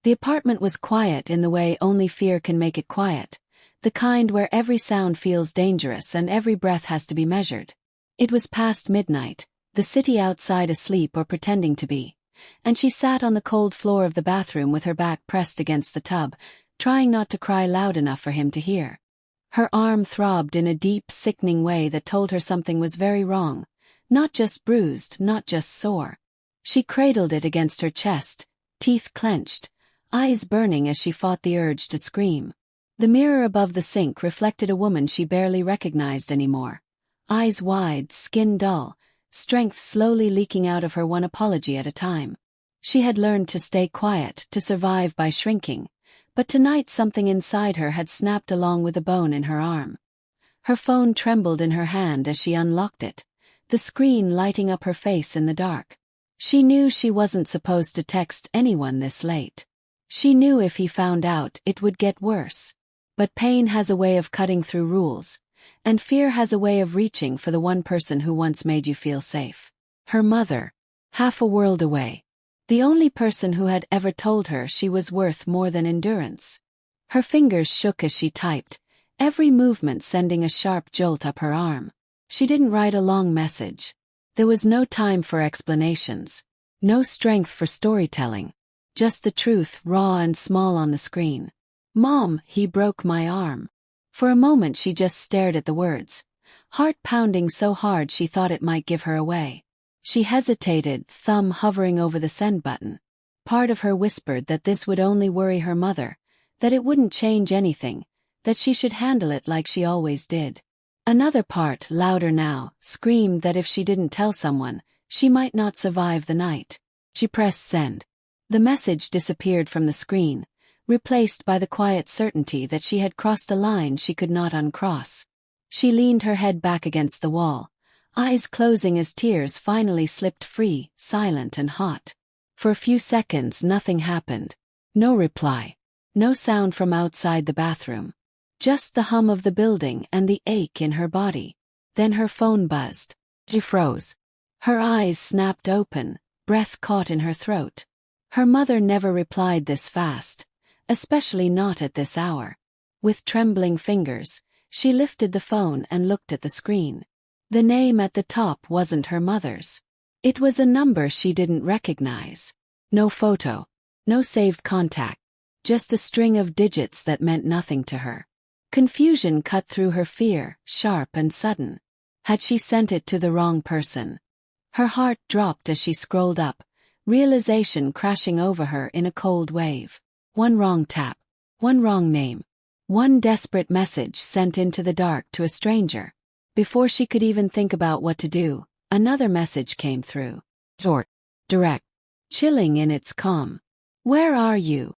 The apartment was quiet in the way only fear can make it quiet, the kind where every sound feels dangerous and every breath has to be measured. It was past midnight, the city outside asleep or pretending to be, and she sat on the cold floor of the bathroom with her back pressed against the tub, trying not to cry loud enough for him to hear. Her arm throbbed in a deep, sickening way that told her something was very wrong, not just bruised, not just sore. She cradled it against her chest, teeth clenched, eyes burning as she fought the urge to scream. The mirror above the sink reflected a woman she barely recognized anymore. Eyes wide, skin dull, strength slowly leaking out of her one apology at a time. She had learned to stay quiet, to survive by shrinking, but tonight something inside her had snapped along with a bone in her arm. Her phone trembled in her hand as she unlocked it, the screen lighting up her face in the dark. She knew she wasn't supposed to text anyone this late. She knew if he found out, it would get worse. But pain has a way of cutting through rules, and fear has a way of reaching for the one person who once made you feel safe. Her mother, half a world away. The only person who had ever told her she was worth more than endurance. Her fingers shook as she typed, every movement sending a sharp jolt up her arm. She didn't write a long message. There was no time for explanations, no strength for storytelling, just the truth raw and small on the screen. "Mom, he broke my arm." For a moment she just stared at the words, heart pounding so hard she thought it might give her away. She hesitated, thumb hovering over the send button. Part of her whispered that this would only worry her mother, that it wouldn't change anything, that she should handle it like she always did. Another part, louder now, screamed that if she didn't tell someone, she might not survive the night. She pressed send. The message disappeared from the screen, replaced by the quiet certainty that she had crossed a line she could not uncross. She leaned her head back against the wall, eyes closing as tears finally slipped free, silent and hot. For a few seconds nothing happened. No reply. No sound from outside the bathroom. Just the hum of the building and the ache in her body. Then her phone buzzed. She froze. Her eyes snapped open, breath caught in her throat. Her mother never replied this fast, especially not at this hour. With trembling fingers, she lifted the phone and looked at the screen. The name at the top wasn't her mother's. It was a number she didn't recognize. No photo. No saved contact. Just a string of digits that meant nothing to her. Confusion cut through her fear, sharp and sudden. Had she sent it to the wrong person? Her heart dropped as she scrolled up, realization crashing over her in a cold wave. One wrong tap. One wrong name. One desperate message sent into the dark to a stranger. Before she could even think about what to do, another message came through. Short. Direct. Chilling in its calm. "Where are you?"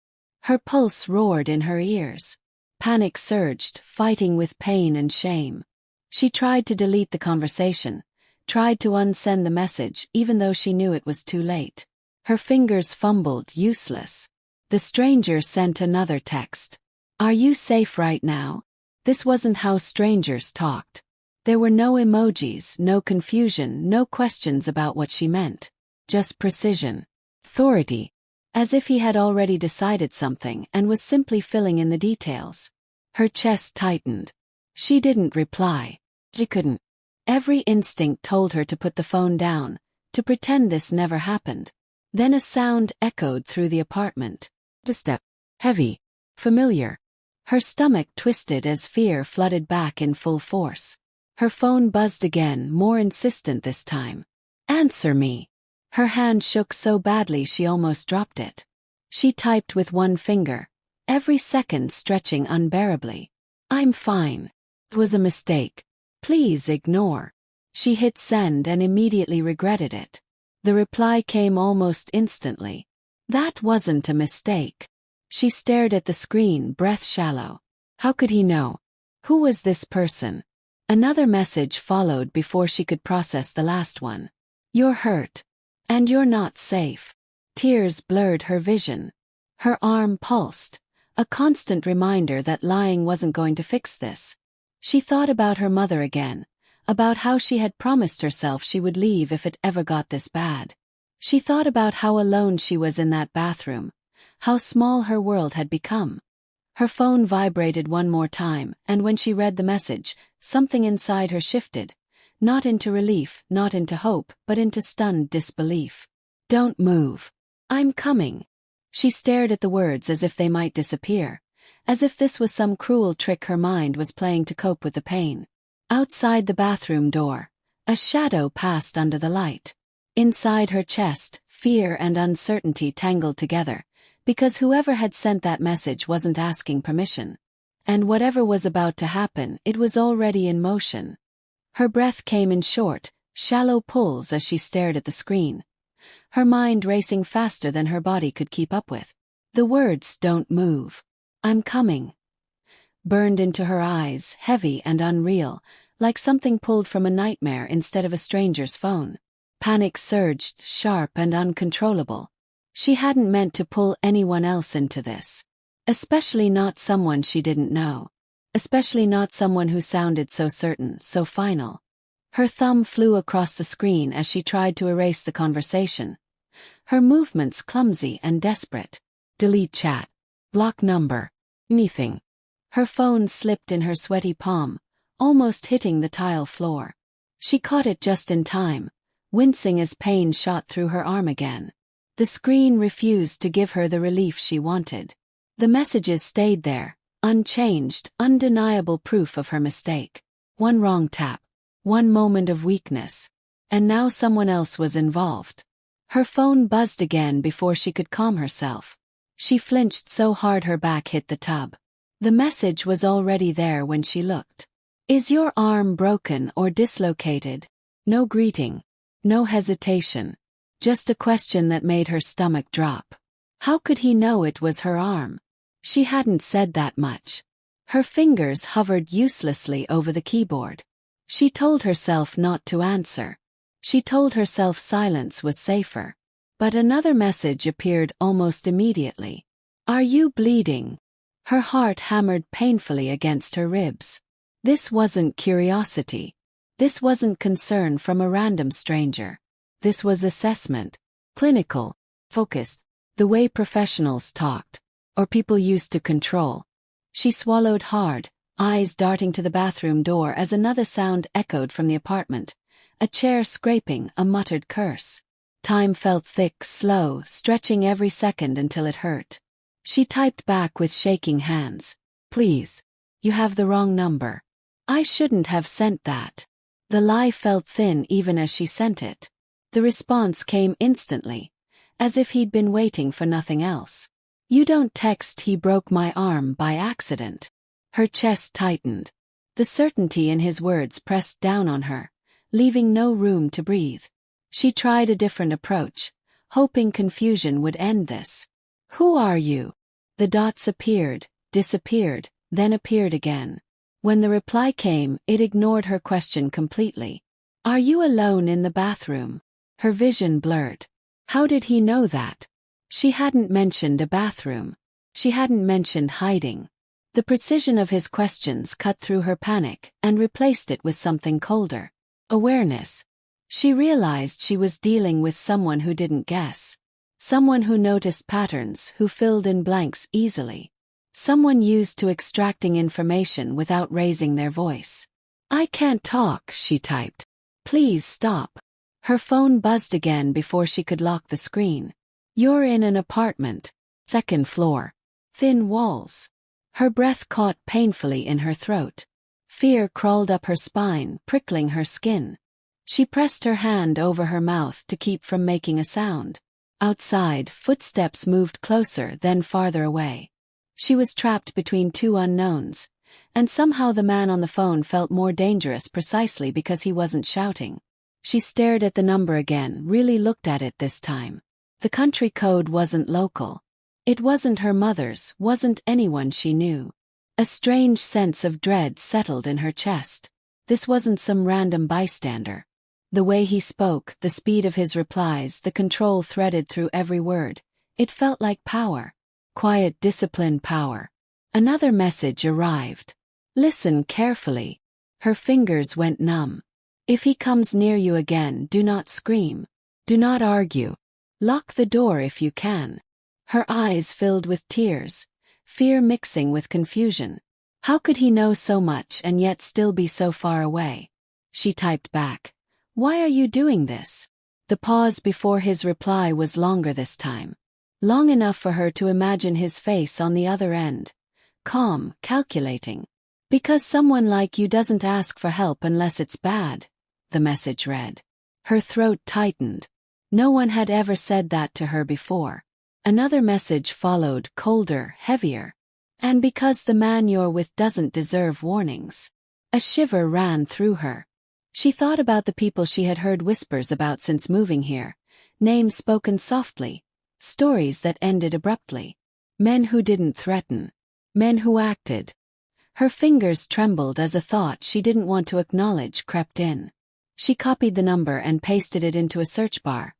Her pulse roared in her ears. Panic surged, fighting with pain and shame. She tried to delete the conversation, tried to unsend the message even though she knew it was too late. Her fingers fumbled, useless. The stranger sent another text. "Are you safe right now?" This wasn't how strangers talked. There were no emojis, no confusion, no questions about what she meant. Just precision. Authority. As if he had already decided something and was simply filling in the details. Her chest tightened. She didn't reply. She couldn't. Every instinct told her to put the phone down, to pretend this never happened. Then a sound echoed through the apartment. A step. Heavy. Familiar. Her stomach twisted as fear flooded back in full force. Her phone buzzed again, more insistent this time. "Answer me." Her hand shook so badly she almost dropped it. She typed with one finger, every second stretching unbearably. "I'm fine. It was a mistake. Please ignore." She hit send and immediately regretted it. The reply came almost instantly. That wasn't a mistake. She stared at the screen, breath shallow. How could he know? Who was this person? Another message followed before she could process the last one. "You're hurt. And you're not safe." Tears blurred her vision. Her arm pulsed, a constant reminder that lying wasn't going to fix this. She thought about her mother again, about how she had promised herself she would leave if it ever got this bad. She thought about how alone she was in that bathroom, how small her world had become. Her phone vibrated one more time, and when she read the message, something inside her shifted. Not into relief, not into hope, but into stunned disbelief. "Don't move. I'm coming." She stared at the words as if they might disappear, as if this was some cruel trick her mind was playing to cope with the pain. Outside the bathroom door, a shadow passed under the light. Inside her chest, fear and uncertainty tangled together, because whoever had sent that message wasn't asking permission. And whatever was about to happen, it was already in motion. Her breath came in short, shallow pulls as she stared at the screen, her mind racing faster than her body could keep up with. The words, "Don't move. I'm coming," burned into her eyes, heavy and unreal, like something pulled from a nightmare instead of a stranger's phone. Panic surged, sharp and uncontrollable. She hadn't meant to pull anyone else into this. Especially not someone she didn't know. Especially not someone who sounded so certain, so final. Her thumb flew across the screen as she tried to erase the conversation. Her movements clumsy and desperate. Delete chat. Block number. Anything. Her phone slipped in her sweaty palm, almost hitting the tile floor. She caught it just in time, wincing as pain shot through her arm again. The screen refused to give her the relief she wanted. The messages stayed there, unchanged, undeniable proof of her mistake. One wrong tap. One moment of weakness. And now someone else was involved. Her phone buzzed again before she could calm herself. She flinched so hard her back hit the tub. The message was already there when she looked. "Is your arm broken or dislocated?" No greeting. No hesitation. Just a question that made her stomach drop. How could he know it was her arm? She hadn't said that much. Her fingers hovered uselessly over the keyboard. She told herself not to answer. She told herself silence was safer. But another message appeared almost immediately. "Are you bleeding?" Her heart hammered painfully against her ribs. This wasn't curiosity. This wasn't concern from a random stranger. This was assessment. Clinical. Focused. The way professionals talked. Or people used to control. She swallowed hard, eyes darting to the bathroom door as another sound echoed from the apartment. A chair scraping, a muttered curse. Time felt thick, slow, stretching every second until it hurt. She typed back with shaking hands. "Please. You have the wrong number. I shouldn't have sent that." The lie felt thin even as she sent it. The response came instantly, as if he'd been waiting for nothing else. "You don't text 'he broke my arm by accident.'" Her chest tightened. The certainty in his words pressed down on her, leaving no room to breathe. She tried a different approach, hoping confusion would end this. "Who are you?" The dots appeared, disappeared, then appeared again. When the reply came, it ignored her question completely. "Are you alone in the bathroom?" Her vision blurred. How did he know that? She hadn't mentioned a bathroom. She hadn't mentioned hiding. The precision of his questions cut through her panic and replaced it with something colder. Awareness. She realized she was dealing with someone who didn't guess. Someone who noticed patterns, who filled in blanks easily. Someone used to extracting information without raising their voice. "I can't talk," she typed. "Please stop." Her phone buzzed again before she could lock the screen. "You're in an apartment. Second floor. Thin walls." Her breath caught painfully in her throat. Fear crawled up her spine, prickling her skin. She pressed her hand over her mouth to keep from making a sound. Outside, footsteps moved closer, then farther away. She was trapped between two unknowns, and somehow the man on the phone felt more dangerous precisely because he wasn't shouting. She stared at the number again, really looked at it this time. The country code wasn't local. It wasn't her mother's, wasn't anyone she knew. A strange sense of dread settled in her chest. This wasn't some random bystander. The way he spoke, the speed of his replies, the control threaded through every word. It felt like power. Quiet, disciplined power. Another message arrived. "Listen carefully." Her fingers went numb. "If he comes near you again, do not scream. Do not argue. Lock the door if you can." Her eyes filled with tears, fear mixing with confusion. How could he know so much and yet still be so far away? She typed back, "Why are you doing this?" The pause before his reply was longer this time. Long enough for her to imagine his face on the other end. Calm, calculating. "Because someone like you doesn't ask for help unless it's bad," the message read. Her throat tightened. No one had ever said that to her before. Another message followed, colder, heavier. "And because the man you're with doesn't deserve warnings." A shiver ran through her. She thought about the people she had heard whispers about since moving here, names spoken softly, stories that ended abruptly. Men who didn't threaten. Men who acted. Her fingers trembled as a thought she didn't want to acknowledge crept in. She copied the number and pasted it into a search bar.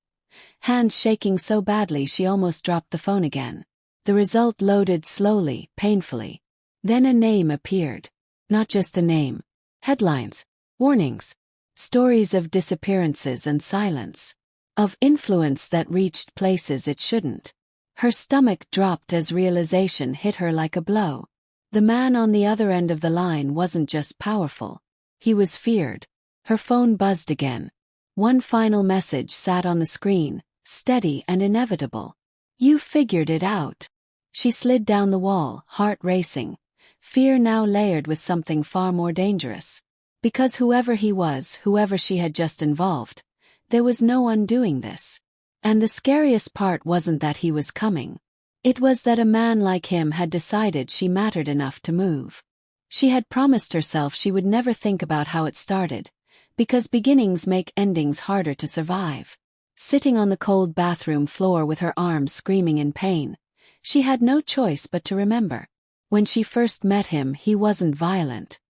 Hands shaking so badly she almost dropped the phone again. The result loaded slowly, painfully. Then a name appeared. Not just a name. Headlines. Warnings. Stories of disappearances and silence. Of influence that reached places it shouldn't. Her stomach dropped as realization hit her like a blow. The man on the other end of the line wasn't just powerful. He was feared. Her phone buzzed again. One final message sat on the screen, steady and inevitable. "You figured it out." She slid down the wall, heart racing. Fear now layered with something far more dangerous. Because whoever he was, whoever she had just involved, there was no undoing this. And the scariest part wasn't that he was coming. It was that a man like him had decided she mattered enough to move. She had promised herself she would never think about how it started, because beginnings make endings harder to survive. Sitting on the cold bathroom floor with her arms screaming in pain, she had no choice but to remember. When she first met him, he wasn't violent.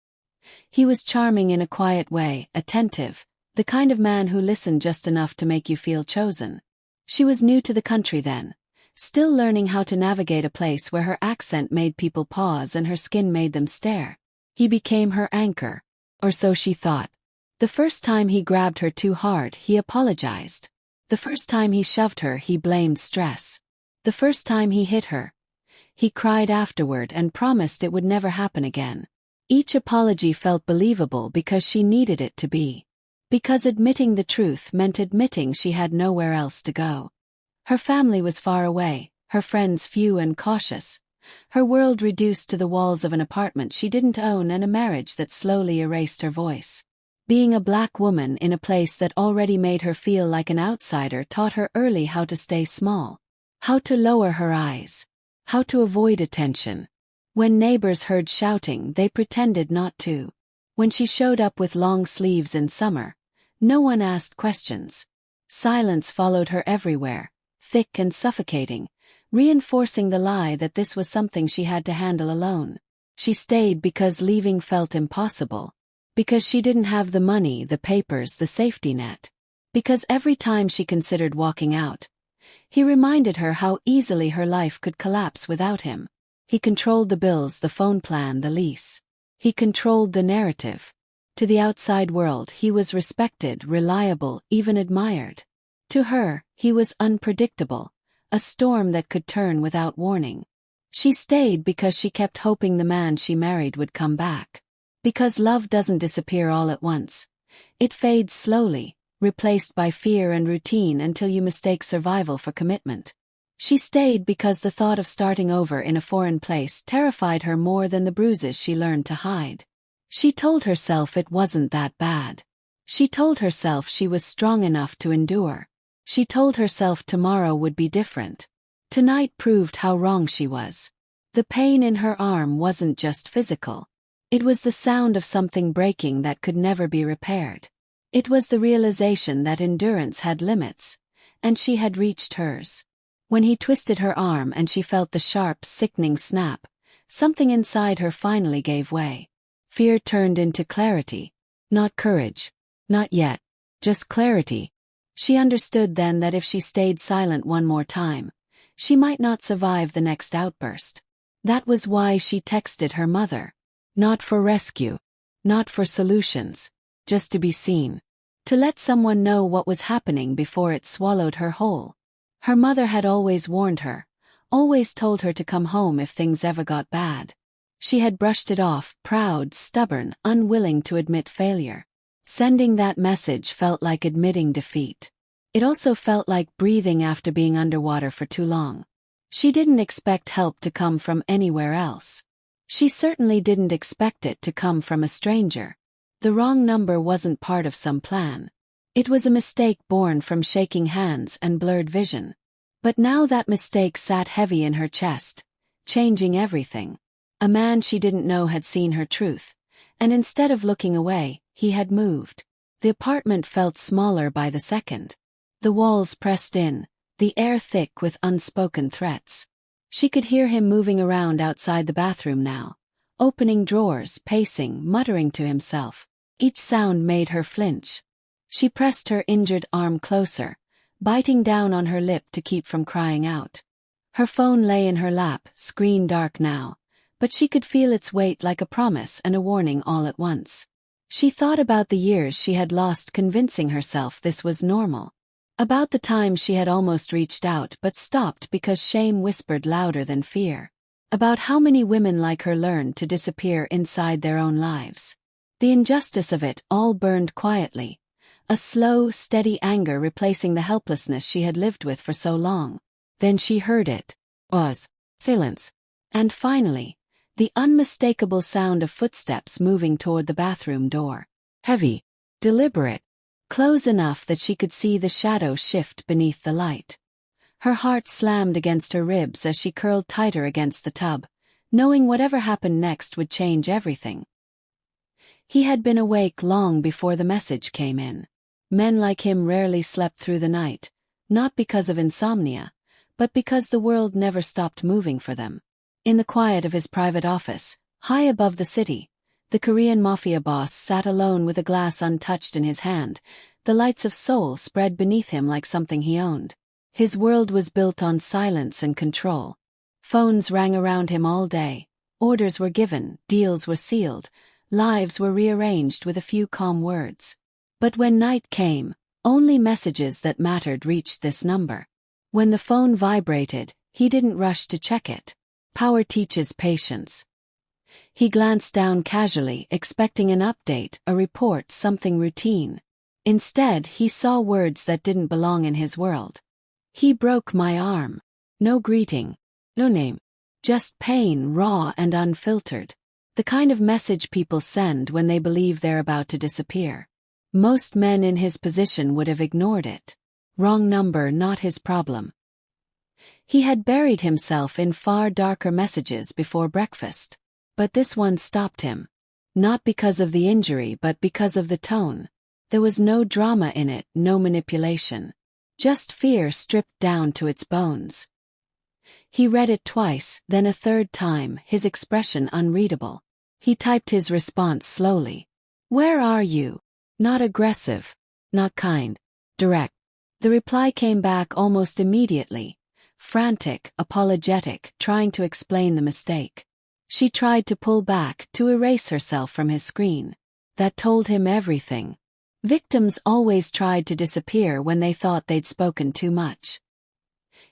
He was charming in a quiet way, attentive, the kind of man who listened just enough to make you feel chosen. She was new to the country then, still learning how to navigate a place where her accent made people pause and her skin made them stare. He became her anchor, or so she thought. The first time he grabbed her too hard, he apologized. The first time he shoved her, he blamed stress. The first time he hit her, he cried afterward and promised it would never happen again. Each apology felt believable because she needed it to be. Because admitting the truth meant admitting she had nowhere else to go. Her family was far away, her friends few and cautious. Her world reduced to the walls of an apartment she didn't own and a marriage that slowly erased her voice. Being a black woman in a place that already made her feel like an outsider taught her early how to stay small. How to lower her eyes. How to avoid attention. When neighbors heard shouting, they pretended not to. When she showed up with long sleeves in summer, no one asked questions. Silence followed her everywhere, thick and suffocating, reinforcing the lie that this was something she had to handle alone. She stayed because leaving felt impossible. Because she didn't have the money, the papers, the safety net. Because every time she considered walking out, he reminded her how easily her life could collapse without him. He controlled the bills, the phone plan, the lease. He controlled the narrative. To the outside world, he was respected, reliable, even admired. To her, he was unpredictable, a storm that could turn without warning. She stayed because she kept hoping the man she married would come back. Because love doesn't disappear all at once. It fades slowly, replaced by fear and routine until you mistake survival for commitment. She stayed because the thought of starting over in a foreign place terrified her more than the bruises she learned to hide. She told herself it wasn't that bad. She told herself she was strong enough to endure. She told herself tomorrow would be different. Tonight proved how wrong she was. The pain in her arm wasn't just physical. It was the sound of something breaking that could never be repaired. It was the realization that endurance had limits, and she had reached hers. When he twisted her arm and she felt the sharp, sickening snap, something inside her finally gave way. Fear turned into clarity. Not courage. Not yet. Just clarity. She understood then that if she stayed silent one more time, she might not survive the next outburst. That was why she texted her mother. Not for rescue. Not for solutions. Just to be seen. To let someone know what was happening before it swallowed her whole. Her mother had always warned her, always told her to come home if things ever got bad. She had brushed it off, proud, stubborn, unwilling to admit failure. Sending that message felt like admitting defeat. It also felt like breathing after being underwater for too long. She didn't expect help to come from anywhere else. She certainly didn't expect it to come from a stranger. The wrong number wasn't part of some plan. It was a mistake born from shaking hands and blurred vision. But now that mistake sat heavy in her chest, changing everything. A man she didn't know had seen her truth, and instead of looking away, he had moved. The apartment felt smaller by the second. The walls pressed in, the air thick with unspoken threats. She could hear him moving around outside the bathroom now, opening drawers, pacing, muttering to himself. Each sound made her flinch. She pressed her injured arm closer, biting down on her lip to keep from crying out. Her phone lay in her lap, screen dark now, but she could feel its weight like a promise and a warning all at once. She thought about the years she had lost convincing herself this was normal. About the time she had almost reached out but stopped because shame whispered louder than fear. About how many women like her learned to disappear inside their own lives. The injustice of it all burned quietly, a slow, steady anger replacing the helplessness she had lived with for so long. Then she heard it. Silence. And finally, the unmistakable sound of footsteps moving toward the bathroom door. Heavy, deliberate, close enough that she could see the shadow shift beneath the light. Her heart slammed against her ribs as she curled tighter against the tub, knowing whatever happened next would change everything. He had been awake long before the message came in. Men like him rarely slept through the night, not because of insomnia, but because the world never stopped moving for them. In the quiet of his private office, high above the city, the Korean Mafia boss sat alone with a glass untouched in his hand, the lights of Seoul spread beneath him like something he owned. His world was built on silence and control. Phones rang around him all day, orders were given, deals were sealed, lives were rearranged with a few calm words. But when night came, only messages that mattered reached this number. When the phone vibrated, he didn't rush to check it. Power teaches patience. He glanced down casually, expecting an update, a report, something routine. Instead, he saw words that didn't belong in his world. He broke my arm. No greeting. No name. Just pain, raw and unfiltered. The kind of message people send when they believe they're about to disappear. Most men in his position would have ignored it. Wrong number, not his problem. He had buried himself in far darker messages before breakfast. But this one stopped him. Not because of the injury but because of the tone. There was no drama in it, no manipulation. Just fear stripped down to its bones. He read it twice, then a third time, his expression unreadable. He typed his response slowly. "Where are you?" Not aggressive. Not kind. Direct. The reply came back almost immediately. Frantic, apologetic, trying to explain the mistake. She tried to pull back, to erase herself from his screen. That told him everything. Victims always tried to disappear when they thought they'd spoken too much.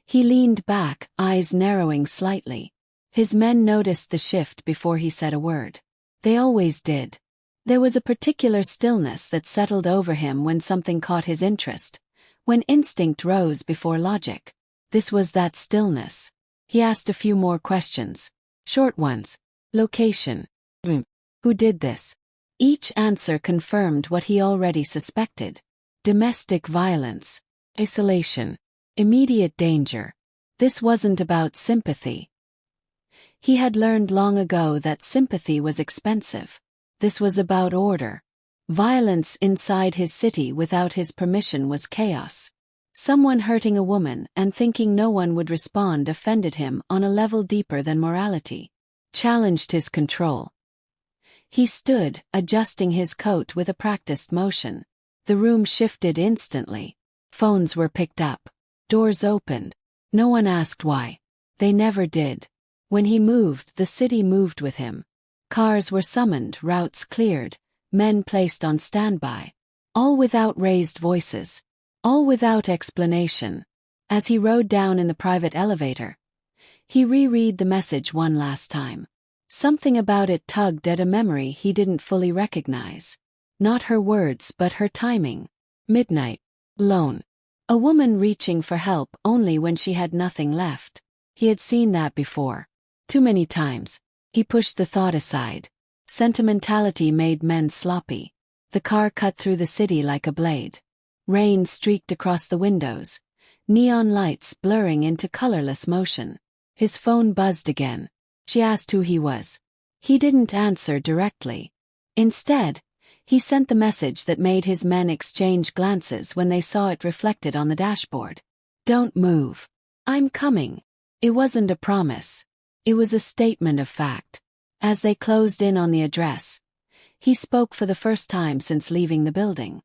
He leaned back, eyes narrowing slightly. His men noticed the shift before he said a word. They always did. There was a particular stillness that settled over him when something caught his interest, when instinct rose before logic. This was that stillness. He asked a few more questions. Short ones. Location. Who did this? Each answer confirmed what he already suspected. Domestic violence. Isolation. Immediate danger. This wasn't about sympathy. He had learned long ago that sympathy was expensive. This was about order. Violence inside his city without his permission was chaos. Someone hurting a woman and thinking no one would respond offended him on a level deeper than morality. Challenged his control. He stood, adjusting his coat with a practiced motion. The room shifted instantly. Phones were picked up. Doors opened. No one asked why. They never did. When he moved, the city moved with him. Cars were summoned, routes cleared, men placed on standby. All without raised voices. All without explanation. As he rode down in the private elevator, He reread the message one last time. Something about it tugged at a memory he didn't fully recognize. Not her words but her timing. Midnight. Lone. A woman reaching for help only when she had nothing left. He had seen that before. Too many times. He pushed the thought aside. Sentimentality made men sloppy. The car cut through the city like a blade. Rain streaked across the windows. Neon lights blurring into colorless motion. His phone buzzed again. She asked who he was. He didn't answer directly. Instead, he sent the message that made his men exchange glances when they saw it reflected on the dashboard. Don't move. I'm coming. It wasn't a promise. It was a statement of fact. As they closed in on the address, he spoke for the first time since leaving the building.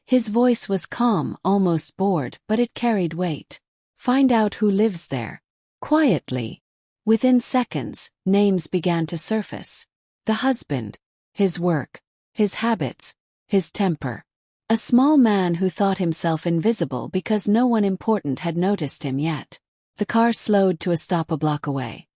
His voice was calm, almost bored, but it carried weight. Find out who lives there. Quietly. Within seconds, names began to surface. The husband, his work, his habits, his temper. A small man who thought himself invisible because no one important had noticed him yet. The car slowed to a stop a block away.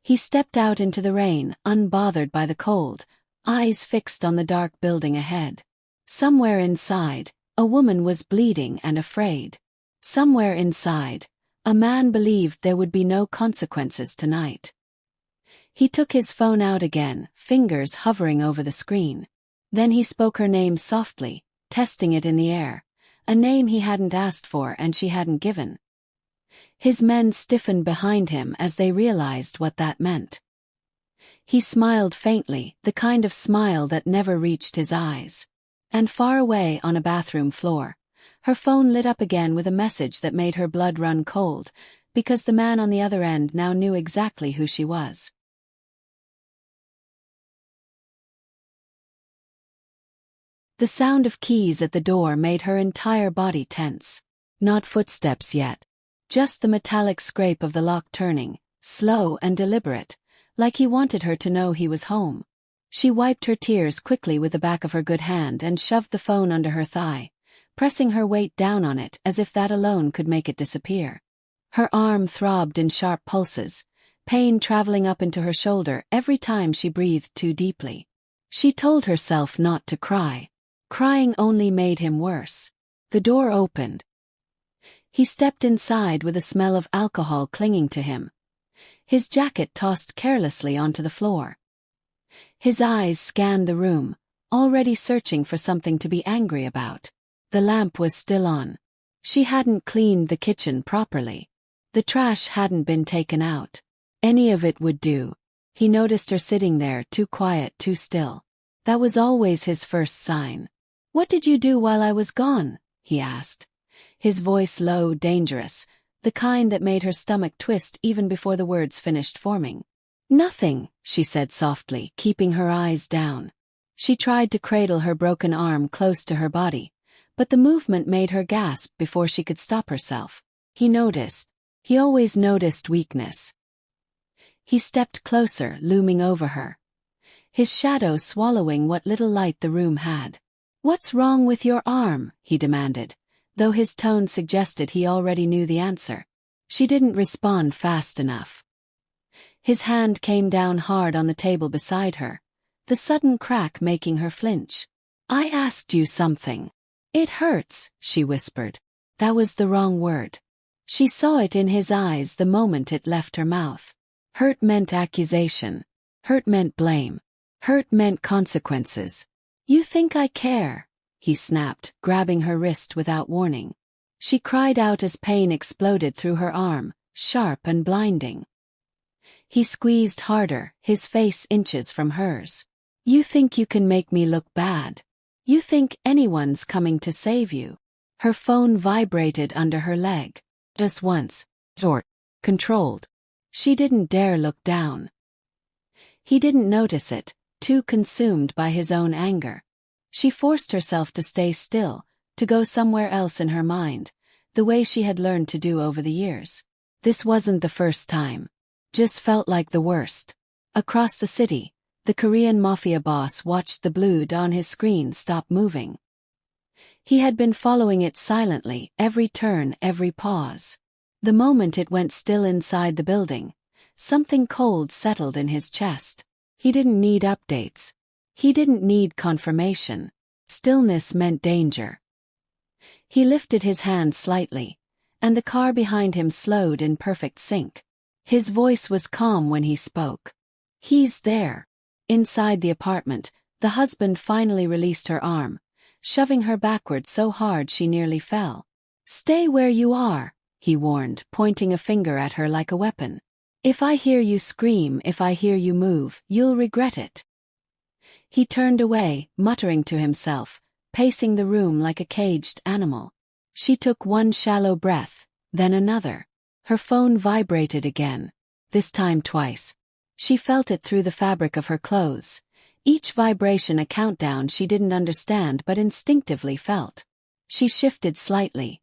He stepped out into the rain, unbothered by the cold, eyes fixed on the dark building ahead. Somewhere inside, a woman was bleeding and afraid. Somewhere inside, a man believed there would be no consequences tonight. He took his phone out again, fingers hovering over the screen. Then he spoke her name softly, testing it in the air, a name he hadn't asked for and she hadn't given. His men stiffened behind him as they realized what that meant. He smiled faintly, the kind of smile that never reached his eyes. And far away on a bathroom floor, her phone lit up again with a message that made her blood run cold, because the man on the other end now knew exactly who she was. The sound of keys at the door made her entire body tense. Not footsteps yet. Just the metallic scrape of the lock turning, slow and deliberate, like he wanted her to know he was home. She wiped her tears quickly with the back of her good hand and shoved the phone under her thigh, pressing her weight down on it as if that alone could make it disappear. Her arm throbbed in sharp pulses, pain traveling up into her shoulder every time she breathed too deeply. She told herself not to cry. Crying only made him worse. The door opened. He stepped inside with a smell of alcohol clinging to him. His jacket tossed carelessly onto the floor. His eyes scanned the room, already searching for something to be angry about. The lamp was still on. She hadn't cleaned the kitchen properly. The trash hadn't been taken out. Any of it would do. He noticed her sitting there, too quiet, too still. That was always his first sign. "What did you do while I was gone?" he asked. His voice low, dangerous, the kind that made her stomach twist even before the words finished forming. "Nothing," she said softly, keeping her eyes down. She tried to cradle her broken arm close to her body, but the movement made her gasp before she could stop herself. He noticed. He always noticed weakness. He stepped closer, looming over her. His shadow swallowing what little light the room had. "What's wrong with your arm?" he demanded, though his tone suggested he already knew the answer. She didn't respond fast enough. His hand came down hard on the table beside her, the sudden crack making her flinch. "I asked you something." "It hurts," she whispered. That was the wrong word. She saw it in his eyes the moment it left her mouth. Hurt meant accusation. Hurt meant blame. Hurt meant consequences. "You think I care?" he snapped, grabbing her wrist without warning. She cried out as pain exploded through her arm, sharp and blinding. He squeezed harder, his face inches from hers. "You think you can make me look bad? You think anyone's coming to save you?" Her phone vibrated under her leg. Just once. Short. Controlled. She didn't dare look down. He didn't notice it, too consumed by his own anger. She forced herself to stay still, to go somewhere else in her mind, the way she had learned to do over the years. This wasn't the first time. Just felt like the worst. Across the city, the Korean Mafia boss watched the blue on his screen stop moving. He had been following it silently, every turn, every pause. The moment it went still inside the building, something cold settled in his chest. He didn't need updates. He didn't need confirmation. Stillness meant danger. He lifted his hand slightly, and the car behind him slowed in perfect sync. His voice was calm when he spoke. "He's there." Inside the apartment, the husband finally released her arm, shoving her backward so hard she nearly fell. "Stay where you are," he warned, pointing a finger at her like a weapon. "If I hear you scream, if I hear you move, you'll regret it." He turned away, muttering to himself, pacing the room like a caged animal. She took one shallow breath, then another. Her phone vibrated again, this time twice. She felt it through the fabric of her clothes, each vibration a countdown she didn't understand but instinctively felt. She shifted slightly,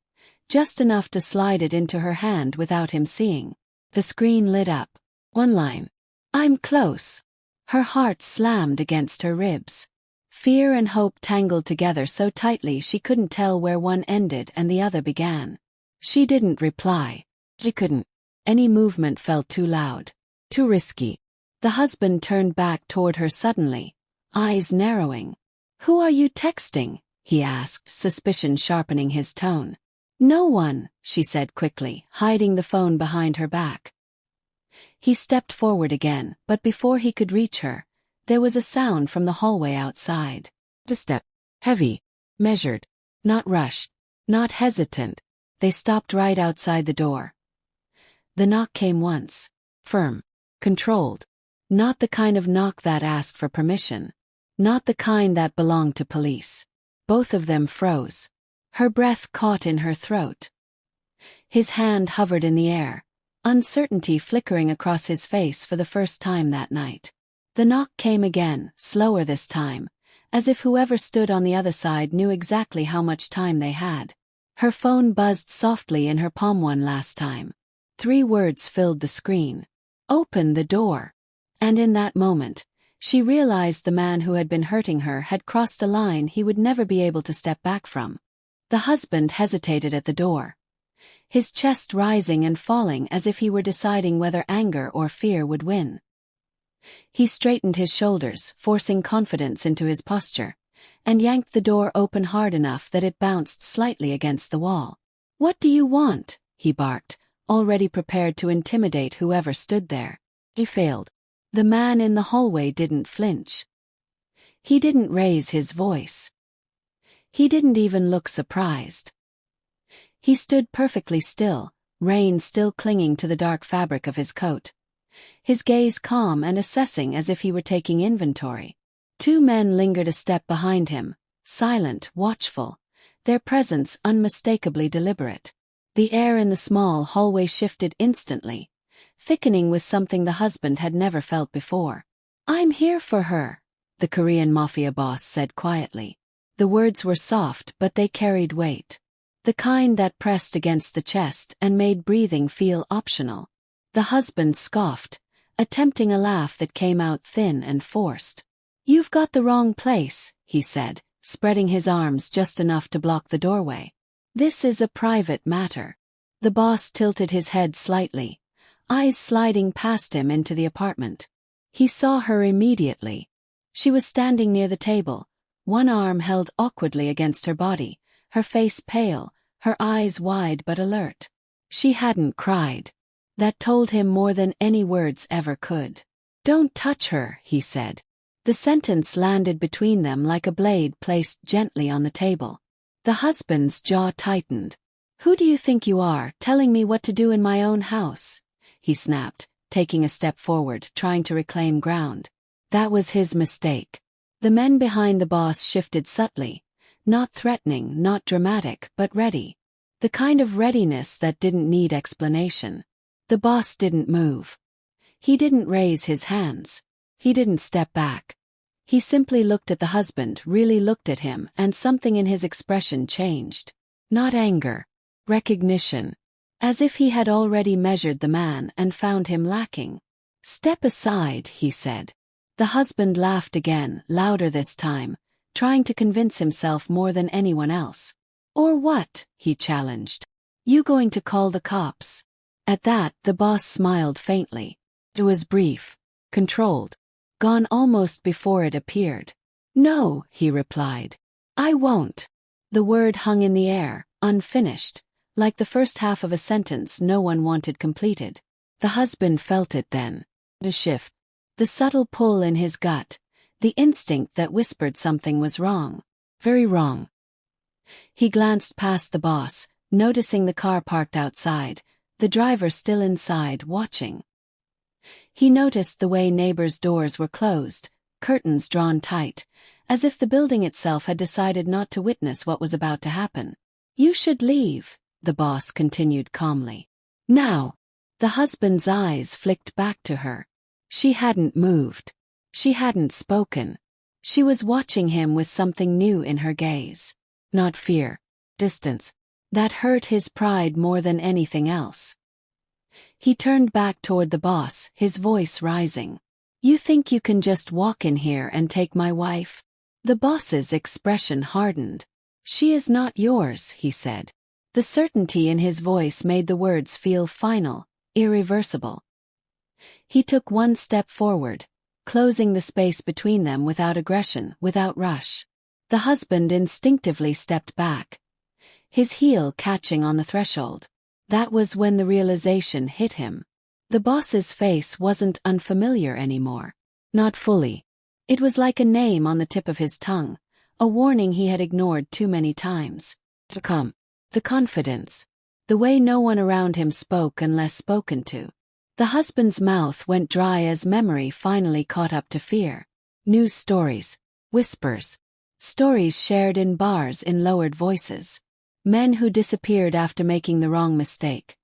just enough to slide it into her hand without him seeing. The screen lit up. One line. "I'm close." Her heart slammed against her ribs. Fear and hope tangled together so tightly she couldn't tell where one ended and the other began. She didn't reply. She couldn't. Any movement felt too loud, too risky. The husband turned back toward her suddenly, eyes narrowing. "Who are you texting?" he asked, suspicion sharpening his tone. "No one," she said quickly, hiding the phone behind her back. He stepped forward again, but before he could reach her, there was a sound from the hallway outside. A step. Heavy. Measured. Not rushed. Not hesitant. They stopped right outside the door. The knock came once. Firm. Controlled. Not the kind of knock that asked for permission. Not the kind that belonged to police. Both of them froze. Her breath caught in her throat. His hand hovered in the air, uncertainty flickering across his face for the first time that night. The knock came again, slower this time, as if whoever stood on the other side knew exactly how much time they had. Her phone buzzed softly in her palm one last time. 3 words filled the screen. "Open the door." And in that moment, she realized the man who had been hurting her had crossed a line he would never be able to step back from. The husband hesitated at the door, his chest rising and falling as if he were deciding whether anger or fear would win. He straightened his shoulders, forcing confidence into his posture, and yanked the door open hard enough that it bounced slightly against the wall. "What do you want?" he barked, already prepared to intimidate whoever stood there. He failed. The man in the hallway didn't flinch. He didn't raise his voice. He didn't even look surprised. He stood perfectly still, rain still clinging to the dark fabric of his coat, his gaze calm and assessing as if he were taking inventory. 2 men lingered a step behind him, silent, watchful, their presence unmistakably deliberate. The air in the small hallway shifted instantly, thickening with something the husband had never felt before. "I'm here for her," the Korean Mafia boss said quietly. The words were soft but they carried weight. The kind that pressed against the chest and made breathing feel optional. The husband scoffed, attempting a laugh that came out thin and forced. "You've got the wrong place," he said, spreading his arms just enough to block the doorway. "This is a private matter." The boss tilted his head slightly, eyes sliding past him into the apartment. He saw her immediately. She was standing near the table, one arm held awkwardly against her body, her face pale, her eyes wide but alert. She hadn't cried. That told him more than any words ever could. "Don't touch her," he said. The sentence landed between them like a blade placed gently on the table. The husband's jaw tightened. "Who do you think you are, telling me what to do in my own house?" he snapped, taking a step forward, trying to reclaim ground. That was his mistake. The men behind the boss shifted subtly, not threatening, not dramatic, but ready. The kind of readiness that didn't need explanation. The boss didn't move. He didn't raise his hands. He didn't step back. He simply looked at the husband, really looked at him, and something in his expression changed. Not anger. Recognition. As if he had already measured the man and found him lacking. "Step aside," he said. The husband laughed again, louder this time, trying to convince himself more than anyone else. "Or what?" he challenged. "You going to call the cops?" At that, the boss smiled faintly. It was brief, controlled, gone almost before it appeared. "No," he replied. "I won't." The word hung in the air, unfinished, like the first half of a sentence no one wanted completed. The husband felt it then. A shift. The subtle pull in his gut. The instinct that whispered something was wrong. Very wrong. He glanced past the boss, noticing the car parked outside, the driver still inside, watching. He noticed the way neighbors' doors were closed, curtains drawn tight, as if the building itself had decided not to witness what was about to happen. "You should leave," the boss continued calmly. "Now." The husband's eyes flicked back to her. She hadn't moved. She hadn't spoken. She was watching him with something new in her gaze. Not fear. Distance. That hurt his pride more than anything else. He turned back toward the boss, his voice rising. "You think you can just walk in here and take my wife?" The boss's expression hardened. "She is not yours," he said. The certainty in his voice made the words feel final, irreversible. He took one step forward, closing the space between them without aggression, without rush. The husband instinctively stepped back, his heel catching on the threshold. That was when the realization hit him. The boss's face wasn't unfamiliar anymore. Not fully. It was like a name on the tip of his tongue, a warning he had ignored too many times. Come. The confidence. The way no one around him spoke unless spoken to. The husband's mouth went dry as memory finally caught up to fear. News stories. Whispers. Stories shared in bars in lowered voices. Men who disappeared after making the wrong mistake.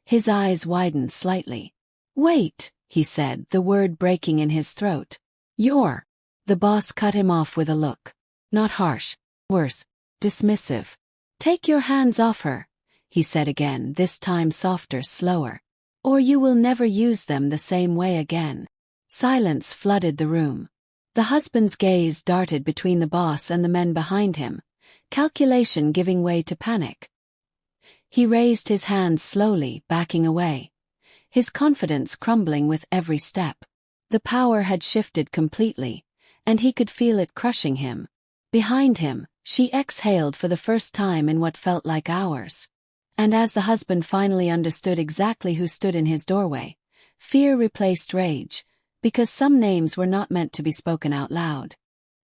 His eyes widened slightly. "Wait," he said, the word breaking in his throat. "You're." The boss cut him off with a look. Not harsh. Worse. Dismissive. "Take your hands off her," he said again, this time softer, slower. "Or you will never use them the same way again." Silence flooded the room. The husband's gaze darted between the boss and the men behind him, calculation giving way to panic. He raised his hands slowly, backing away, his confidence crumbling with every step. The power had shifted completely, and he could feel it crushing him. Behind him, she exhaled for the first time in what felt like hours. And as the husband finally understood exactly who stood in his doorway, fear replaced rage, because some names were not meant to be spoken out loud.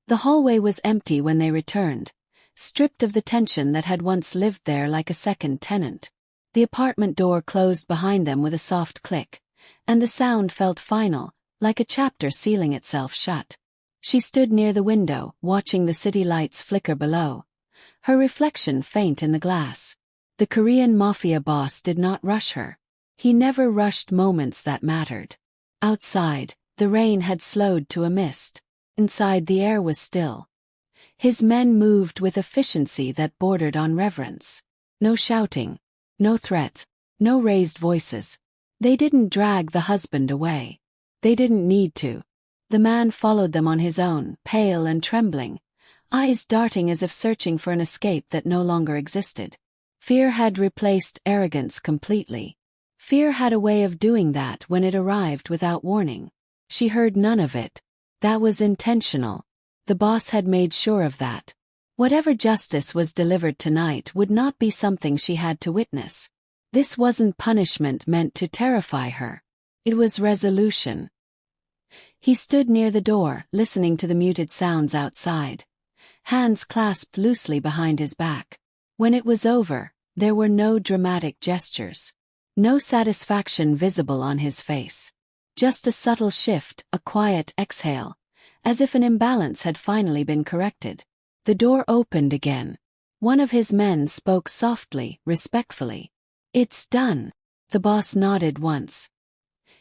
The hallway was empty when they returned, stripped of the tension that had once lived there like a second tenant. The apartment door closed behind them with a soft click, and the sound felt final, like a chapter sealing itself shut. She stood near the window, watching the city lights flicker below, her reflection faint in the glass. The Korean Mafia boss did not rush her. He never rushed moments that mattered. Outside, the rain had slowed to a mist. Inside, the air was still. His men moved with efficiency that bordered on reverence. No shouting, no threats, no raised voices. They didn't drag the husband away. They didn't need to. The man followed them on his own, pale and trembling, eyes darting as if searching for an escape that no longer existed. Fear had replaced arrogance completely. Fear had a way of doing that when it arrived without warning. She heard none of it. That was intentional. The boss had made sure of that. Whatever justice was delivered tonight would not be something she had to witness. This wasn't punishment meant to terrify her. It was resolution. He stood near the door, listening to the muted sounds outside, hands clasped loosely behind his back. When it was over, there were no dramatic gestures. No satisfaction visible on his face. Just a subtle shift, a quiet exhale, as if an imbalance had finally been corrected. The door opened again. One of his men spoke softly, respectfully. "It's done." The boss nodded once.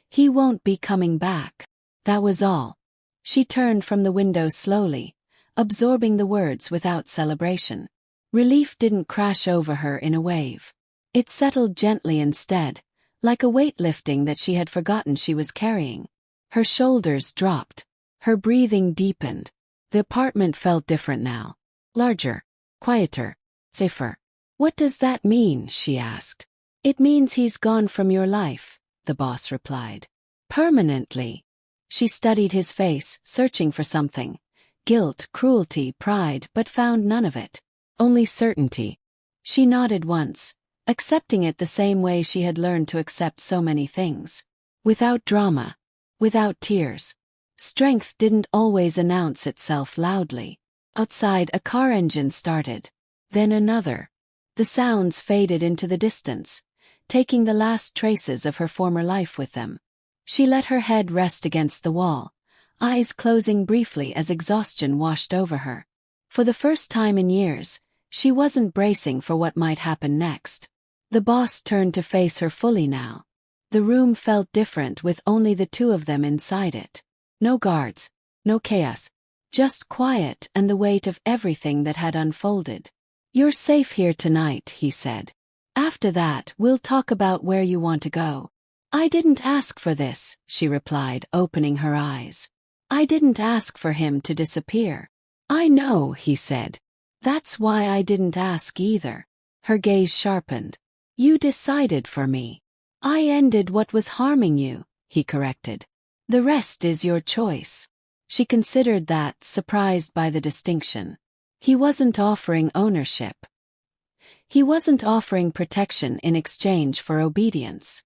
"He won't be coming back." That was all. She turned from the window slowly, absorbing the words without celebration. Relief didn't crash over her in a wave. It settled gently instead, like a weight lifting that she had forgotten she was carrying. Her shoulders dropped. Her breathing deepened. The apartment felt different now. Larger, quieter, safer. "What does that mean?" she asked. It means he's gone from your life, the boss replied. Permanently. She studied his face, searching for something. Guilt, cruelty, pride, but found none of it. Only certainty. She nodded once, accepting it the same way she had learned to accept so many things. Without drama. Without tears. Strength didn't always announce itself loudly. Outside, a car engine started. Then another. The sounds faded into the distance, taking the last traces of her former life with them. She let her head rest against the wall, eyes closing briefly as exhaustion washed over her. For the first time in years, she wasn't bracing for what might happen next. The boss turned to face her fully now. The room felt different with only the two of them inside it. No guards, no chaos, just quiet and the weight of everything that had unfolded. "You're safe here tonight," he said. "After that, we'll talk about where you want to go." "I didn't ask for this," she replied, opening her eyes. "I didn't ask for him to disappear." "I know," he said. "That's why I didn't ask either." Her gaze sharpened. "You decided for me. I ended what was harming you," he corrected. "The rest is your choice." She considered that, surprised by the distinction. He wasn't offering ownership. He wasn't offering protection in exchange for obedience.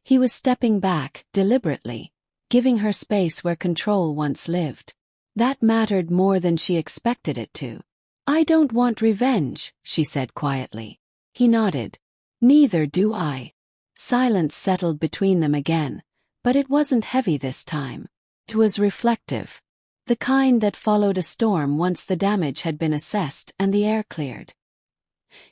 He was stepping back, deliberately, giving her space where control once lived. That mattered more than she expected it to. "I don't want revenge," she said quietly. He nodded. "Neither do I." Silence settled between them again, but it wasn't heavy this time. It was reflective. The kind that followed a storm once the damage had been assessed and the air cleared.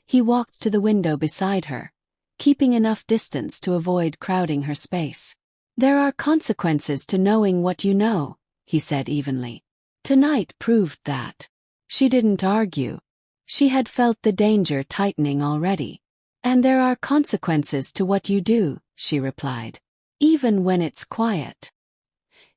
He walked to the window beside her, keeping enough distance to avoid crowding her space. "There are consequences to knowing what you know," he said evenly. Tonight proved that. She didn't argue. She had felt the danger tightening already. "And there are consequences to what you do," she replied. "Even when it's quiet."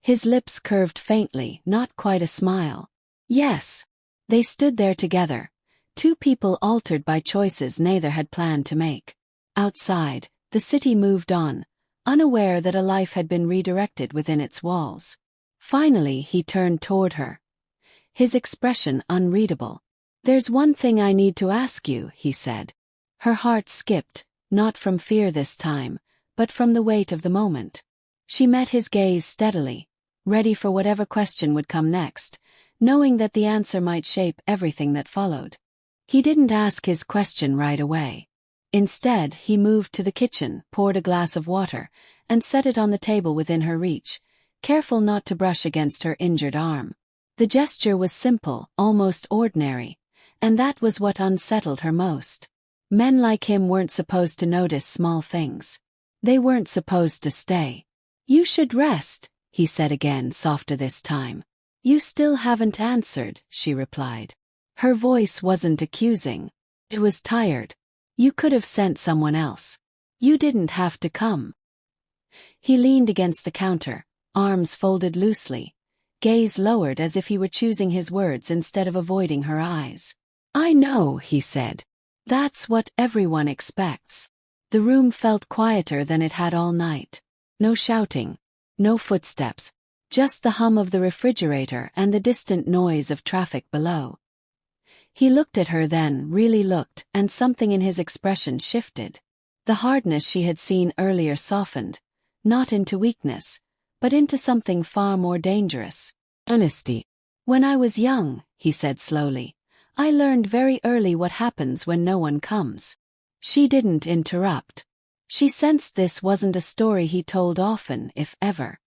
His lips curved faintly, not quite a smile. "Yes." They stood there together, two people altered by choices neither had planned to make. Outside, the city moved on, unaware that a life had been redirected within its walls. Finally he turned toward her, his expression unreadable. "There's one thing I need to ask you," he said. Her heart skipped, not from fear this time, but from the weight of the moment. She met his gaze steadily, ready for whatever question would come next, knowing that the answer might shape everything that followed. He didn't ask his question right away. Instead, he moved to the kitchen, poured a glass of water, and set it on the table within her reach, careful not to brush against her injured arm. The gesture was simple, almost ordinary, and that was what unsettled her most. Men like him weren't supposed to notice small things. They weren't supposed to stay. "You should rest," he said again, softer this time. "You still haven't answered," she replied. Her voice wasn't accusing. It was tired. "You could have sent someone else. You didn't have to come." He leaned against the counter, arms folded loosely, gaze lowered as if he were choosing his words instead of avoiding her eyes. "I know," he said. "That's what everyone expects." The room felt quieter than it had all night. No shouting. No footsteps, just the hum of the refrigerator and the distant noise of traffic below. He looked at her then, really looked, and something in his expression shifted. The hardness she had seen earlier softened, not into weakness, but into something far more dangerous. Honesty. "When I was young," he said slowly, "I learned very early what happens when no one comes." She didn't interrupt. She sensed this wasn't a story he told often, if ever.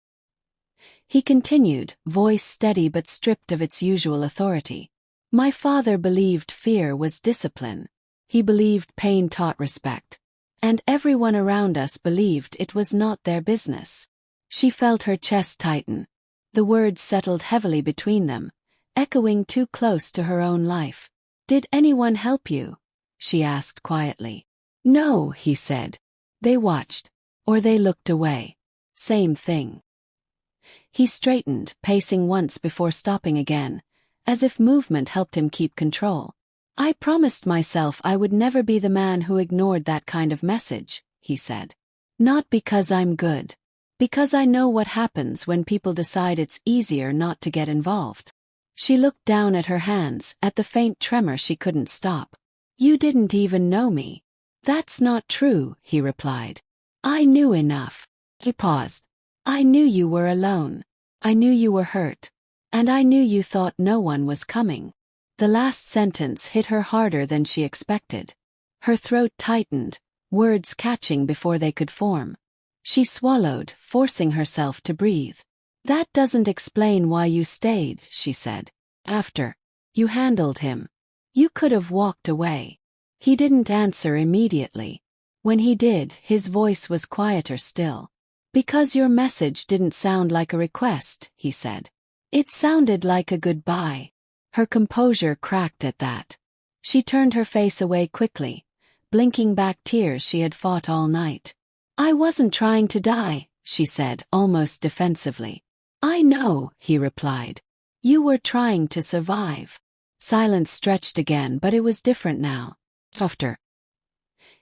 He continued, voice steady but stripped of its usual authority. "My father believed fear was discipline. He believed pain taught respect. And everyone around us believed it was not their business." She felt her chest tighten. The words settled heavily between them, echoing too close to her own life. "Did anyone help you?" she asked quietly. "No," he said. They watched, or they looked away. Same thing. He straightened, pacing once before stopping again, as if movement helped him keep control. I promised myself I would never be the man who ignored that kind of message, he said. Not because I'm good. Because I know what happens when people decide it's easier not to get involved. She looked down at her hands, at the faint tremor she couldn't stop. You didn't even know me. That's not true, he replied. I knew enough. He paused. I knew you were alone. I knew you were hurt. And I knew you thought no one was coming. The last sentence hit her harder than she expected. Her throat tightened, words catching before they could form. She swallowed, forcing herself to breathe. That doesn't explain why you stayed, she said. After you handled him. You could have walked away. He didn't answer immediately. When he did, his voice was quieter still. Because your message didn't sound like a request, he said. It sounded like a goodbye. Her composure cracked at that. She turned her face away quickly, blinking back tears she had fought all night. I wasn't trying to die, she said, almost defensively. I know, he replied. You were trying to survive. Silence stretched again, but it was different now. Softer.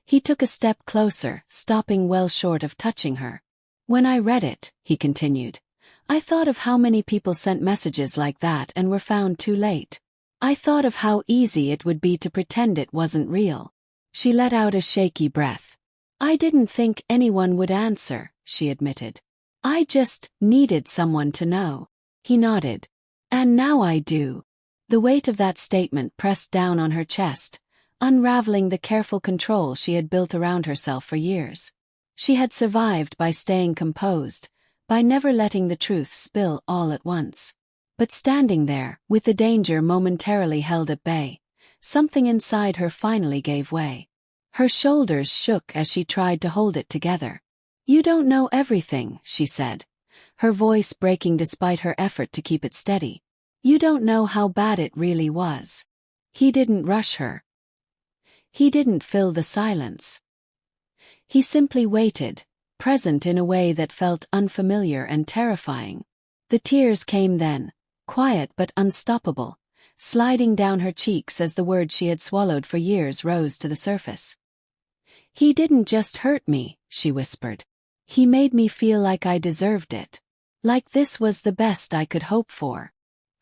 He took a step closer, stopping well short of touching her. When I read it, he continued, I thought of how many people sent messages like that and were found too late. I thought of how easy it would be to pretend it wasn't real. She let out a shaky breath. I didn't think anyone would answer, she admitted. I just needed someone to know. He nodded. And now I do. The weight of that statement pressed down on her chest, unraveling the careful control she had built around herself for years. She had survived by staying composed, by never letting the truth spill all at once. But standing there, with the danger momentarily held at bay, something inside her finally gave way. Her shoulders shook as she tried to hold it together. You don't know everything, she said, her voice breaking despite her effort to keep it steady. You don't know how bad it really was. He didn't rush her. He didn't fill the silence. He simply waited, present in a way that felt unfamiliar and terrifying. The tears came then, quiet but unstoppable, sliding down her cheeks as the words she had swallowed for years rose to the surface. He didn't just hurt me, she whispered. He made me feel like I deserved it. Like this was the best I could hope for.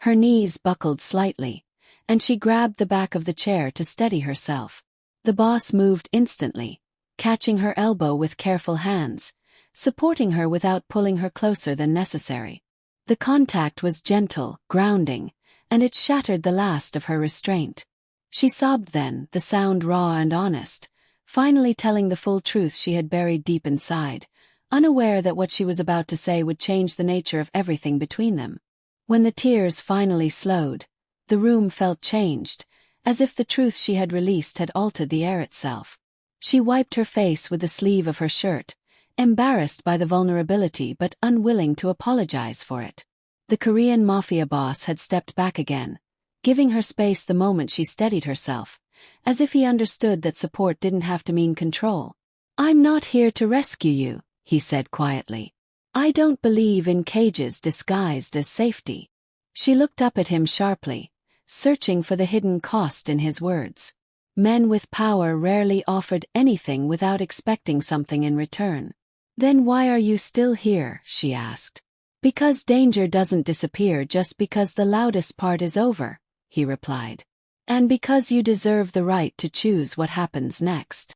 Her knees buckled slightly, and she grabbed the back of the chair to steady herself. The boss moved instantly, catching her elbow with careful hands, supporting her without pulling her closer than necessary. The contact was gentle, grounding, and it shattered the last of her restraint. She sobbed then, the sound raw and honest, finally telling the full truth she had buried deep inside, unaware that what she was about to say would change the nature of everything between them. When the tears finally slowed, the room felt changed, as if the truth she had released had altered the air itself. She wiped her face with the sleeve of her shirt, embarrassed by the vulnerability but unwilling to apologize for it. The Korean Mafia boss had stepped back again, giving her space the moment she steadied herself, as if he understood that support didn't have to mean control. I'm not here to rescue you, he said quietly. I don't believe in cages disguised as safety. She looked up at him sharply, searching for the hidden cost in his words. Men with power rarely offered anything without expecting something in return. Then why are you still here, she asked. Because danger doesn't disappear just because the loudest part is over, he replied. And because you deserve the right to choose what happens next.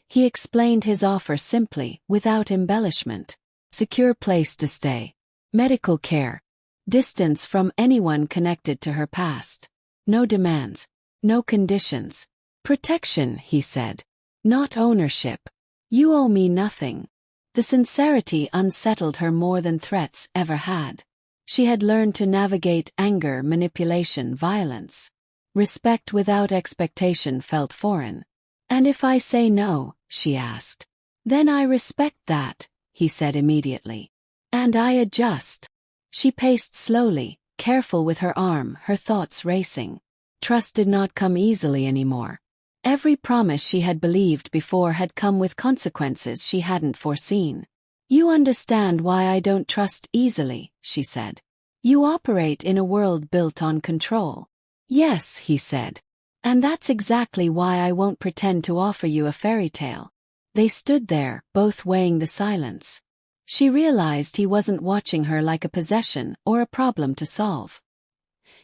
He explained his offer simply, without embellishment. Secure place to stay. Medical care. Distance from anyone connected to her past. No demands. No conditions. Protection, he said. Not ownership. You owe me nothing. The sincerity unsettled her more than threats ever had. She had learned to navigate anger, manipulation, violence. Respect without expectation felt foreign. And if I say no, she asked. Then I respect that, he said immediately. And I adjust. She paced slowly, careful with her arm, her thoughts racing. Trust did not come easily anymore. Every promise she had believed before had come with consequences she hadn't foreseen. You understand why I don't trust easily, she said. You operate in a world built on control. Yes, he said. And that's exactly why I won't pretend to offer you a fairy tale. They stood there, both weighing the silence. She realized he wasn't watching her like a possession or a problem to solve.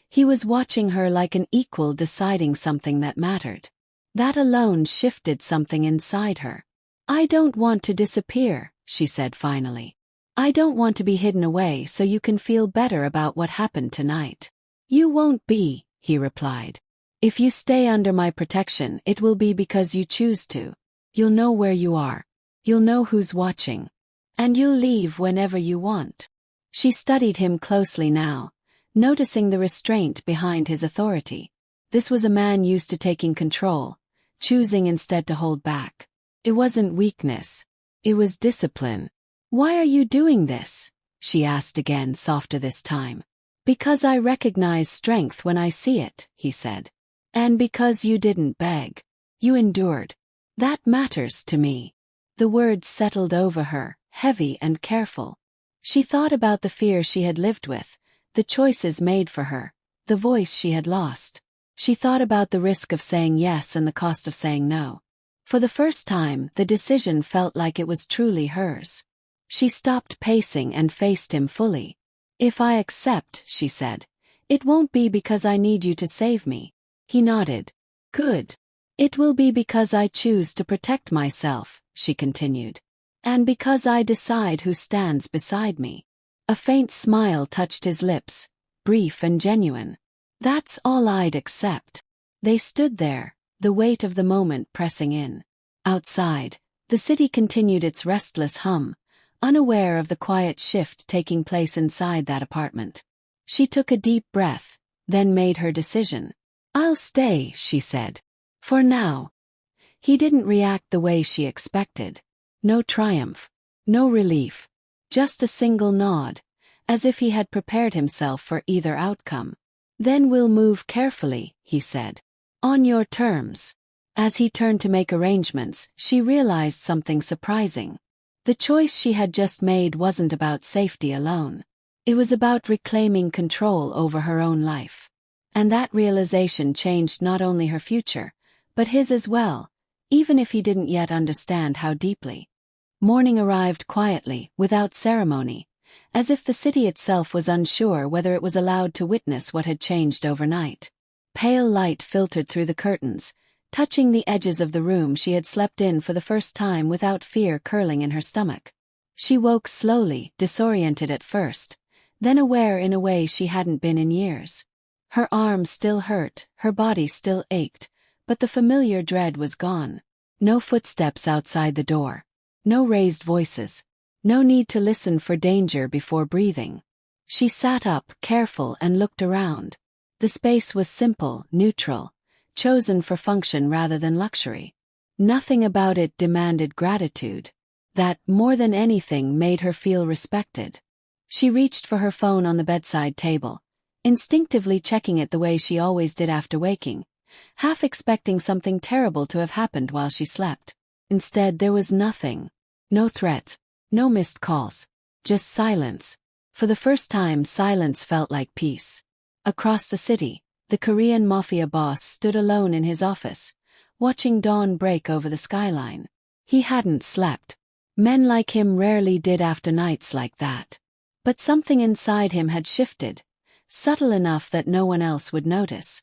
He was watching her like an equal deciding something that mattered. That alone shifted something inside her. I don't want to disappear, she said finally. I don't want to be hidden away so you can feel better about what happened tonight. You won't be, he replied. If you stay under my protection, it will be because you choose to. You'll know where you are. You'll know who's watching. And you'll leave whenever you want. She studied him closely now, noticing the restraint behind his authority. This was a man used to taking control, choosing instead to hold back. It wasn't weakness. It was discipline. Why are you doing this? She asked again, softer this time. Because I recognize strength when I see it, he said. And because you didn't beg. You endured. That matters to me. The words settled over her, heavy and careful. She thought about the fear she had lived with, the choices made for her, the voice she had lost. She thought about the risk of saying yes and the cost of saying no. For the first time, the decision felt like it was truly hers. She stopped pacing and faced him fully. If I accept, she said, it won't be because I need you to save me. He nodded. Good. It will be because I choose to protect myself, she continued. And because I decide who stands beside me. A faint smile touched his lips, brief and genuine. That's all I'd accept. They stood there, the weight of the moment pressing in. Outside, the city continued its restless hum, unaware of the quiet shift taking place inside that apartment. She took a deep breath, then made her decision. I'll stay, she said. For now. He didn't react the way she expected. No triumph. No relief. Just a single nod, as if he had prepared himself for either outcome. Then we'll move carefully, he said. On your terms. As he turned to make arrangements, she realized something surprising. The choice she had just made wasn't about safety alone. It was about reclaiming control over her own life. And that realization changed not only her future, but his as well, even if he didn't yet understand how deeply. Morning arrived quietly, without ceremony, as if the city itself was unsure whether it was allowed to witness what had changed overnight. Pale light filtered through the curtains, touching the edges of the room she had slept in for the first time without fear curling in her stomach. She woke slowly, disoriented at first, then aware in a way she hadn't been in years. Her arms still hurt, her body still ached, but the familiar dread was gone. No footsteps outside the door. No raised voices. No need to listen for danger before breathing. She sat up, careful, and looked around. The space was simple, neutral, chosen for function rather than luxury. Nothing about it demanded gratitude. That, more than anything, made her feel respected. She reached for her phone on the bedside table, instinctively checking it the way she always did after waking, half expecting something terrible to have happened while she slept. Instead, there was nothing. No threats, no missed calls, just silence. For the first time, silence felt like peace. Across the city, the Korean Mafia boss stood alone in his office, watching dawn break over the skyline. He hadn't slept. Men like him rarely did after nights like that. But something inside him had shifted, subtle enough that no one else would notice.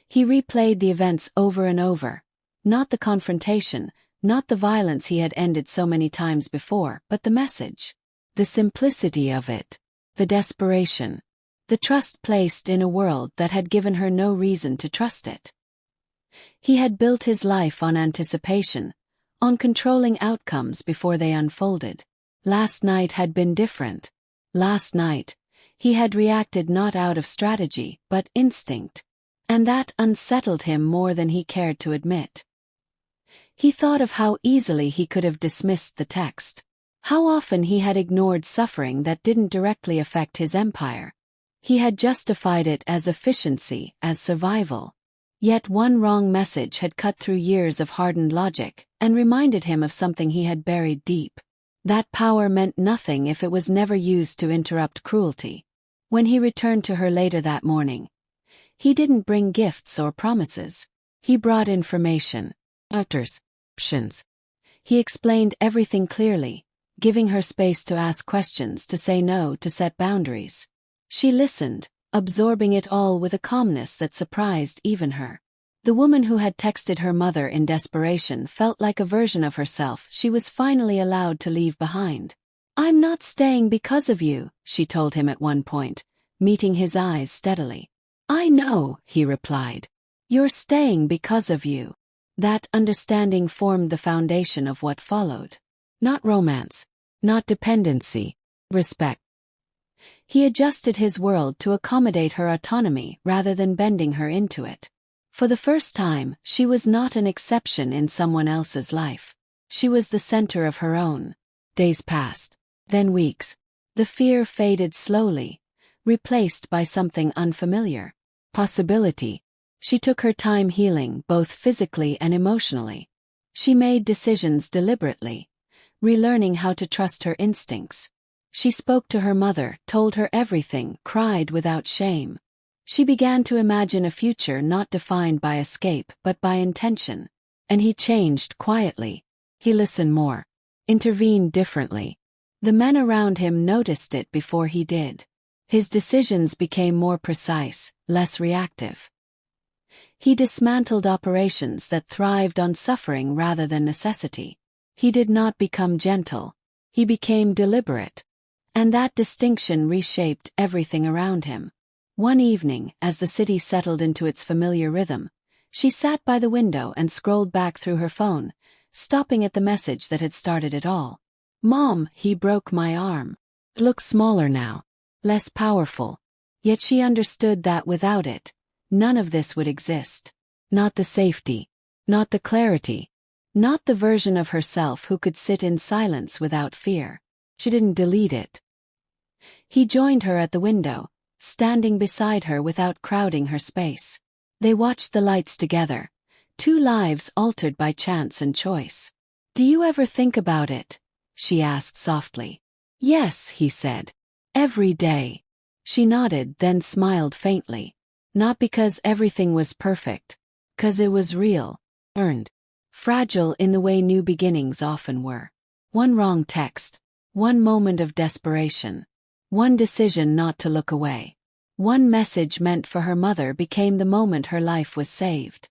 He replayed the events over and over, not the confrontation, not the violence he had ended so many times before, but the message. The simplicity of it. The desperation. The trust placed in a world that had given her no reason to trust it. He had built his life on anticipation, on controlling outcomes before they unfolded. Last night had been different. Last night, he had reacted not out of strategy, but instinct. And that unsettled him more than he cared to admit. He thought of how easily he could have dismissed the text. How often he had ignored suffering that didn't directly affect his empire. He had justified it as efficiency, as survival. Yet one wrong message had cut through years of hardened logic and reminded him of something he had buried deep. That power meant nothing if it was never used to interrupt cruelty. When he returned to her later that morning, He didn't bring gifts or promises. He brought information. Options. He explained everything clearly, giving her space to ask questions, to say no, to set boundaries. She listened, absorbing it all with a calmness that surprised even her. The woman who had texted her mother in desperation felt like a version of herself she was finally allowed to leave behind. "I'm not staying because of you," she told him at one point, meeting his eyes steadily. "I know," he replied. "You're staying because of you." That understanding formed the foundation of what followed. Not romance, not dependency, respect. He adjusted his world to accommodate her autonomy rather than bending her into it. For the first time, she was not an exception in someone else's life. She was the center of her own. Days passed, then weeks. The fear faded slowly, replaced by something unfamiliar. Possibility. She took her time healing, both physically and emotionally. She made decisions deliberately, relearning how to trust her instincts. She spoke to her mother, told her everything, cried without shame. She began to imagine a future not defined by escape but by intention. And he changed quietly. He listened more, intervened differently. The men around him noticed it before he did. His decisions became more precise, less reactive. He dismantled operations that thrived on suffering rather than necessity. He did not become gentle. He became deliberate. And that distinction reshaped everything around him. One evening, as the city settled into its familiar rhythm, she sat by the window and scrolled back through her phone, stopping at the message that had started it all. "Mom, he broke my arm." It looked smaller now, less powerful. Yet she understood that without it, none of this would exist. Not the safety, not the clarity, not the version of herself who could sit in silence without fear. She didn't delete it. He joined her at the window, standing beside her without crowding her space. They watched the lights together, two lives altered by chance and choice. "Do you ever think about it?" she asked softly. "Yes," he said. "Every day." She nodded, then smiled faintly. Not because everything was perfect, 'cause it was real, earned, fragile in the way new beginnings often were. One wrong text, one moment of desperation, one decision not to look away. One message meant for her mother became the moment her life was saved.